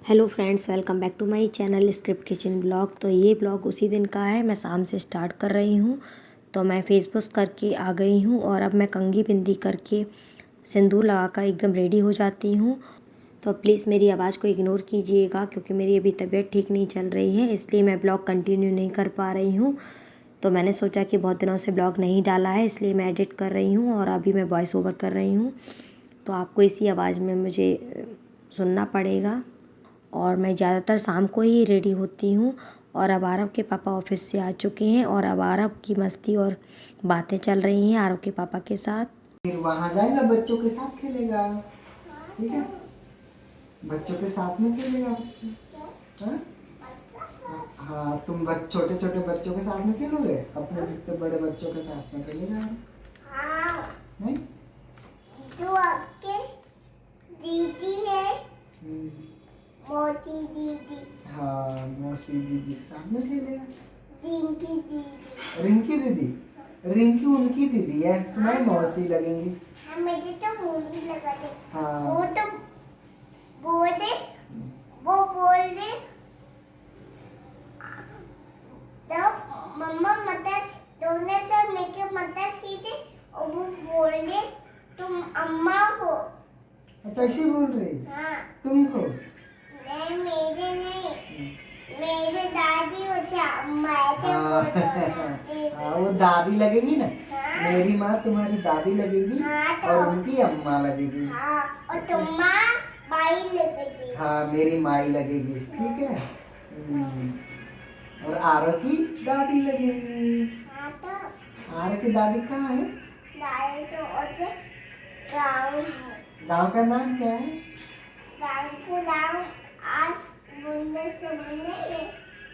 Hello friends, welcome back to my channel script kitchen blog. तो ये blog उसी दिन का है। मैं शाम से स्टार्ट कर रही हूँ। तो मैं फेस वॉश करके आ गई हूँ और अब मैं कंघी बिंदी करके सिंदूर लगाकर एकदम रेडी हो जाती हूँ। तो प्लीज़ मेरी आवाज़ को इग्नोर कीजिएगा क्योंकि मेरी अभी तबीयत ठीक नहीं चल रही है, इसलिए मैं ब्लॉग कंटिन्यू नहीं कर पा रही हूँ। तो मैंने सोचा कि बहुत दिनों से ब्लॉग नहीं डाला है, इसलिए मैं एडिट कर रही हूँ और अभी मैं वॉइस ओवर कर रही हूँ। तो आपको इसी आवाज़ में मुझे सुनना पड़ेगा। और मैं ज़्यादातर शाम को ही रेडी होती हूँ। और अब आरव के पापा ऑफिस से आ चुके हैं और अब आरव की मस्ती और बातें चल रही हैं आरव के पापा के साथ। फिर वहाँ जाएगा, बच्चों के साथ खेलेगा। ठीक है, बच्चों के साथ में खेलेगा बच्चे। हाँ हाँ, तुम छोटे छोटे बच्चों के साथ में खेलोगे, अपने जितने बड़े बच्चों के साथ में खेलेगा। नहीं, जो आपके दीदी है, हम्म, मौसी दीदी, हाँ मौसी दीदी के साथ में खेलेगा। रिंकी दीदी। रिंकी दीदी, रिंकी उनकी दीदी है, तुम्हारी मौसी लगेंगी। हाँ, मुझे तो मूली लगा दे। हाँ वो तो बोल दे, वो बोल दे तो मम्मा मदद दोनों से मेरे मदद सीधे और वो बोल दे तुम अम्मा हो। अच्छा, ऐसे बोल रही हाँ, तुमको? नहीं मेरे नहीं, मेरे दादी हो जा अम्मा ऐसे हाँ बोल दो ना। हाँ, वो दादी लगेगी ना। हाँ। मेरी माँ तुम्हारी दादी लगेगी। हाँ, तो और उनकी अम्मा लगेगी। हाँ, और तुम्मा बाई लगेगी। हाँ, मेरी माई लगेगी। ठीक है। और आरो की दादी लगेगी। हाँ, तो आरो की दादी कहाँ है? दाई तो उसे गाँव है। गांव का नाम क्या है? गाँव को नाम आज मुन्ने से मुन्ने है।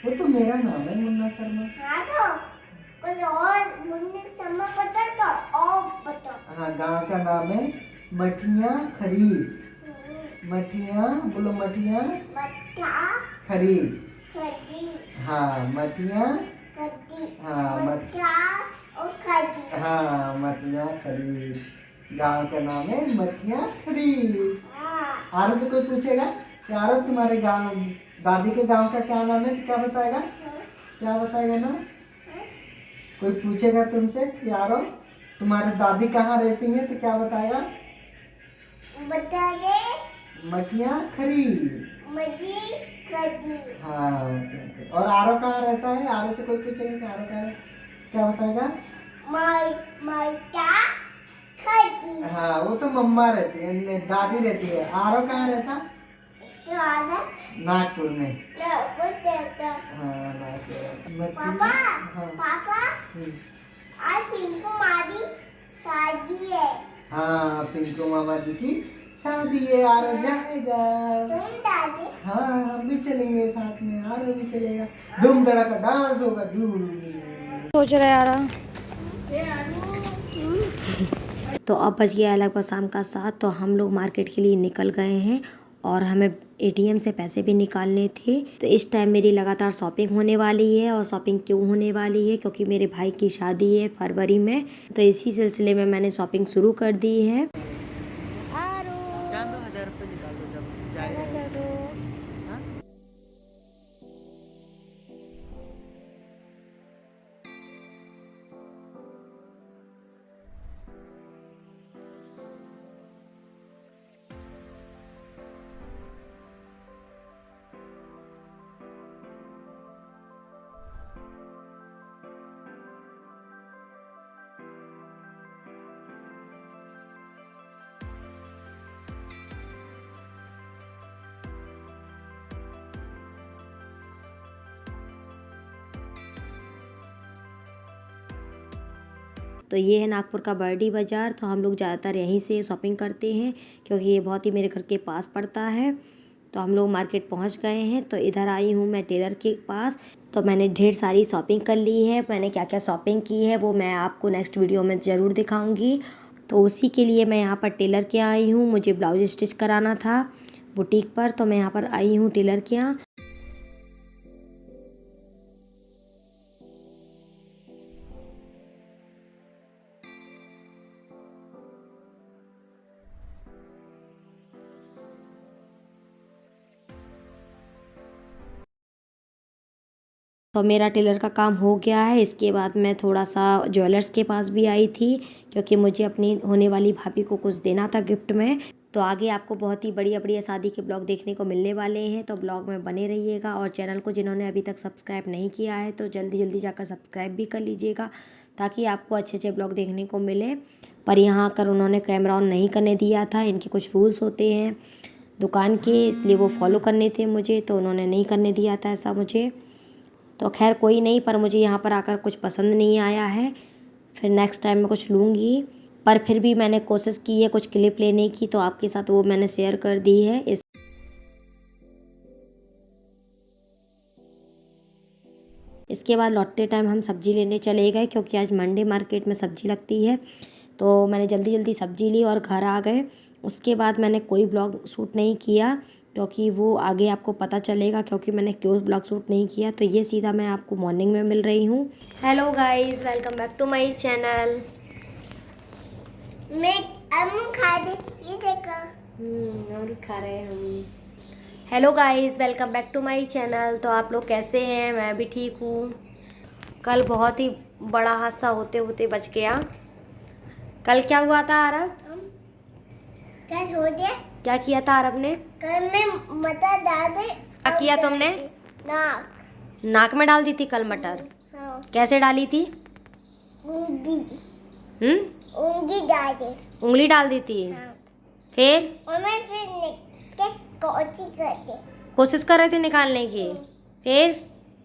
वो तो मेरा नाम है, मुन्ना शर्मा। हाँ, तो कुछ और मुन्ने शर्मा बता तो और बता। हाँ, गांव का नाम है मठिया खरीद। मठिया बोलो, मठिया मट्ठा खरीद। खड़ी, हाँ मठिया। खड़ी, हाँ मट्ठा और खड़ी। हाँ, मठिया खरीद। गांव का नाम है मठिया खरीद। हाँ, आरो से कोई पूछेगा कि आरो तुम्हारे गांव, दादी के गांव का क्या नाम है, तो क्या बताएगा? क्या बताएगा ना? कोई पूछेगा तुमसे कि यारो तुम्हारी दादी कहाँ रहती है, तो क्या बताएगा? बता दे मठिया खरीद। मजी खड़ी। हाँ मठिया खरीद। और आरो कहाँ रहता है? आरो से कोई पूछेगा कि आरो कहाँ है, क्या बताएगा? मट्ठा खड़ी। हाँ, वो तो मम्मा रहती है, दादी रहती है। आरो कहाँ रहता? तो आधा नागपुर में। ना वो देता। हाँ नागपुर। पापा, हाँ। पापा हम्म। आज पिंकू मारी शादी है। हाँ, पिंकू मामा जी की शादी है, आरो जाएगा। तुम दादी हाँ, हम भी चलेंगे साथ में, आरो भी चलेगा। धूम धड़ाका डांस होगा। सोच रहे यार। तो अब बज गया है लगभग शाम का 7। तो हम लोग मार्केट के लिए निकल गए हैं और हमें एटीएम से पैसे भी निकालने थे। तो इस टाइम मेरी लगातार शॉपिंग होने वाली है। और शॉपिंग क्यों होने वाली है? क्योंकि मेरे भाई की शादी है फरवरी में। तो इसी सिलसिले में मैंने शॉपिंग शुरू कर दी है। जान दो, 1000 रुपये निकाल दो जब जाएगा। हाँ? तो ये है नागपुर का बर्डी बाज़ार। तो हम लोग ज़्यादातर यहीं से शॉपिंग करते हैं क्योंकि ये बहुत ही मेरे घर के पास पड़ता है। तो हम लोग मार्केट पहुंच गए हैं। तो इधर आई हूँ मैं टेलर के पास। तो मैंने ढेर सारी शॉपिंग कर ली है। मैंने क्या क्या शॉपिंग की है वो मैं आपको नेक्स्ट वीडियो में ज़रूर दिखाऊंगी। तो उसी के लिए मैं यहाँ पर टेलर के आई हूँ। मुझे ब्लाउज स्टिच कराना था बुटीक पर। तो मैं यहाँ पर आई हूँ टेलर के यहाँ। तो मेरा टेलर का काम हो गया है। इसके बाद मैं थोड़ा सा ज्वेलर्स के पास भी आई थी, क्योंकि मुझे अपनी होने वाली भाभी को कुछ देना था गिफ्ट में। तो आगे आपको बहुत ही बढ़िया बढ़िया शादी के ब्लॉग देखने को मिलने वाले हैं, तो ब्लॉग में बने रहिएगा। और चैनल को जिन्होंने अभी तक सब्सक्राइब नहीं किया है तो जल्दी जल्दी जाकर सब्सक्राइब भी कर लीजिएगा, ताकि आपको अच्छे अच्छे ब्लॉग देखने को मिले। पर यहाँ आकर उन्होंने कैमरा ऑन नहीं करने दिया था। इनके कुछ रूल्स होते हैं दुकान के, इसलिए वो फॉलो करने थे मुझे, तो उन्होंने नहीं करने दिया था ऐसा मुझे। तो खैर कोई नहीं, पर मुझे यहाँ पर आकर कुछ पसंद नहीं आया है। फिर नेक्स्ट टाइम मैं कुछ लूँगी। पर फिर भी मैंने कोशिश की है कुछ क्लिप लेने की, तो आपके साथ वो मैंने शेयर कर दी है। इसके बाद लौटते टाइम हम सब्ज़ी लेने चले गए, क्योंकि आज मंडे मार्केट में सब्ज़ी लगती है। तो मैंने जल्दी जल्दी सब्ज़ी ली और घर आ गए। उसके बाद मैंने कोई ब्लॉग शूट नहीं किया, क्योंकि वो आगे आपको पता चलेगा क्योंकि मैंने क्यों ब्लॉग शूट नहीं किया। तो ये सीधा मैं आपको मॉर्निंग में मिल रही हूँ। Hello guys, welcome back to my channel. मैं अमरूद खा रही, ये देखो। अमरूद खा रहे हैं हम। Hello guys, welcome back to my channel. तो आप लोग कैसे हैं? मैं भी ठीक हूँ। कल बहुत ही बड़ा हादसा होते होते बच गया। कल क्या हुआ था आरब? क्या हो गया? क्या किया था आरब ने? कल में मटर डाल दे। क्या किया तुमने? नाक में डाल दी थी कल मटर? हाँ। कैसे डाली थी? उंगली डाल दे। उंगली डाल दी थी? हाँ। फिर? और मैं फिर कोशिश करके कोशिश कर रहे थे निकालने की। फिर?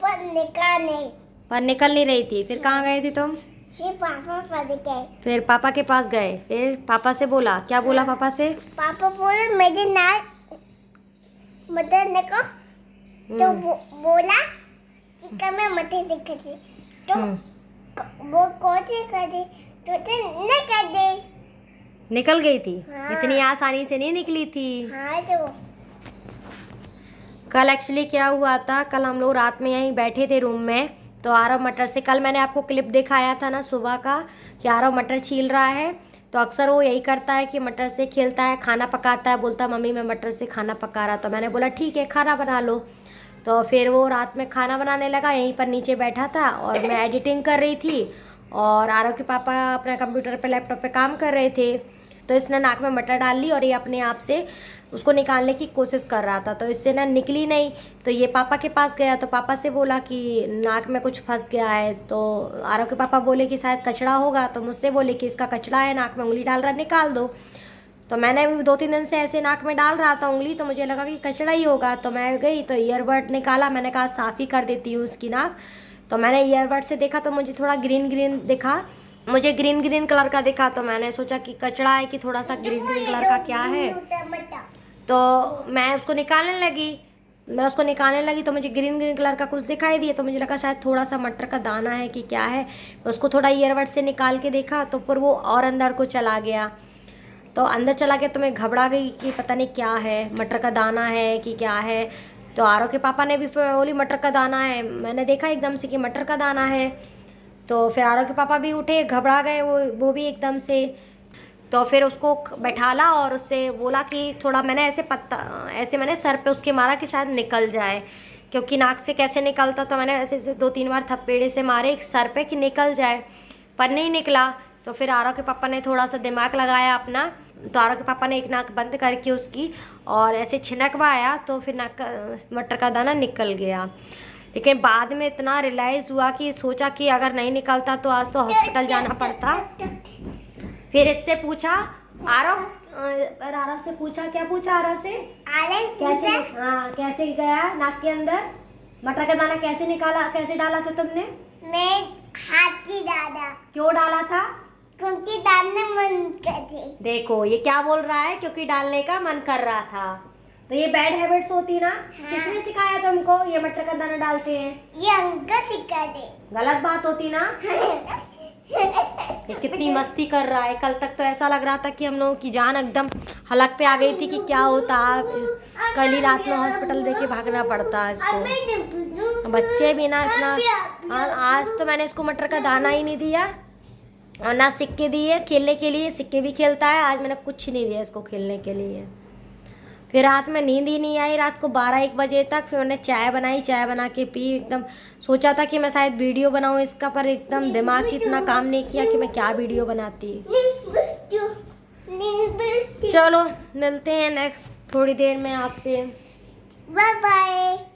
पर निकाल नहीं। पर निकल नहीं रही थी। फिर कहाँ गए थे तुम? फिर पापा पड़ गए। फिर पापा के पास गए। फिर पापा से बोला, क्या बोला पापा से? पापा बोले मेरे नाक मटर देखो। तो बोला चिकन में मटर दिख रही, तो वो कोशिश कर दी तो निकल गई। निकल गई थी? हाँ। इतनी आसानी से नहीं निकली थी। हाँ। तो कल एक्चुअली क्या हुआ था, कल हम लोग रात में यहीं बैठे थे रूम में। तो आरव मटर से, कल मैंने आपको क्लिप दिखाया था ना सुबह का, कि आरव मटर छील रहा है। तो अक्सर वो यही करता है कि मटर से खेलता है, खाना पकाता है, बोलता है मम्मी मैं मटर से खाना पका रहा। तो मैंने बोला ठीक है खाना बना लो। तो फिर वो रात में खाना बनाने लगा, यहीं पर नीचे बैठा था और मैं एडिटिंग कर रही थी और आरव के पापा अपने कंप्यूटर पे लैपटॉप पे काम कर रहे थे। तो इसने नाक में मटर डाल ली और ये अपने आप से उसको निकालने की कोशिश कर रहा था। तो इससे ना निकली नहीं। तो ये पापा के पास गया, तो पापा से बोला कि नाक में कुछ फंस गया है। तो आरव के पापा बोले कि शायद कचड़ा होगा। तो मुझसे बोले कि इसका कचड़ा है, नाक में उंगली डाल रहा, निकाल दो। तो मैंने भी 2-3 दिन से ऐसे नाक में डाल रहा था उंगली, तो मुझे लगा कि कचड़ा ही होगा। तो मैं गई तो ईयरबड निकाला, मैंने कहा साफ़ ही कर देती हूँ उसकी नाक। तो मैंने ईयरबड से देखा तो मुझे थोड़ा ग्रीन ग्रीन दिखा, मुझे ग्रीन ग्रीन कलर का दिखा। तो मैंने सोचा कि कचड़ा है कि थोड़ा सा ग्रीन ग्रीन कलर का क्या है। तो मैं उसको निकालने लगी, तो मुझे ग्रीन ग्रीन कलर का कुछ दिखाई दिया। तो मुझे लगा शायद थोड़ा सा मटर का दाना है कि क्या है। उसको थोड़ा ईयरबड से निकाल के देखा तो फिर वो और अंदर को चला गया। तो अंदर चला गया तो मैं घबरा गई कि पता नहीं क्या है, मटर का दाना है कि क्या है। तो आरव के पापा ने भी बोली मटर का दाना है। मैंने देखा एकदम से कि मटर का दाना है। तो फिर आरव के पापा भी उठे, घबरा गए वो भी एकदम से। तो फिर उसको बैठाला और उससे बोला कि थोड़ा, मैंने ऐसे मैंने सर पे उसके मारा कि शायद निकल जाए, क्योंकि नाक से कैसे निकलता। तो मैंने ऐसे 2-3 बार थप्पेड़े से मारे सर पे कि निकल जाए, पर नहीं निकला। तो फिर आरव के पापा ने थोड़ा सा दिमाग लगाया अपना। तो आरव के पापा ने एक नाक बंद करके उसकी और ऐसे छिनकवाया, तो फिर नाक का मटर का दाना निकल गया। लेकिन बाद में इतना रियलाइज़ हुआ कि सोचा कि अगर नहीं निकलता तो आज तो हॉस्पिटल जाना पड़ता। फिर इससे पूछा आरव से पूछा, क्या पूछा आरव से? कैसे? हाँ, कैसे गया नाक के अंदर मटर का दाना? कैसे निकाला, कैसे डाला था तुमने? मैं हाथ की डाला। क्यों डाला था? क्योंकि डालने मन करे। देखो ये क्या बोल रहा है, क्योंकि डालने का मन कर रहा था। तो ये बैड हैबिट्स होती ना। हाँ। किसने सिखाया तुमको ये मटर का दाना डालते हैं? ये अंकल सिखा दे। गलत बात होती ना। ये कितनी मस्ती कर रहा है। कल तक तो ऐसा लग रहा था कि हम लोगों की जान एकदम हलक पे आ गई थी कि क्या होता। कल ही रात में हॉस्पिटल देके भागना पड़ता है इसको। बच्चे भी ना इतना। आज तो मैंने इसको मटर का दाना ही नहीं दिया और ना सिक्के दिए खेलने के लिए। सिक्के भी खेलता है, आज मैंने कुछ नहीं दिया इसको खेलने के लिए। फिर रात में नींद ही नहीं आई, रात को 12-1 बजे तक। फिर मैंने चाय बनाई, चाय बना के पी। एकदम सोचा था कि मैं शायद वीडियो बनाऊं इसका, पर एकदम दिमाग इतना काम नहीं किया कि मैं क्या वीडियो बनाती। चलो मिलते हैं नेक्स्ट थोड़ी देर में आपसे। Bye bye.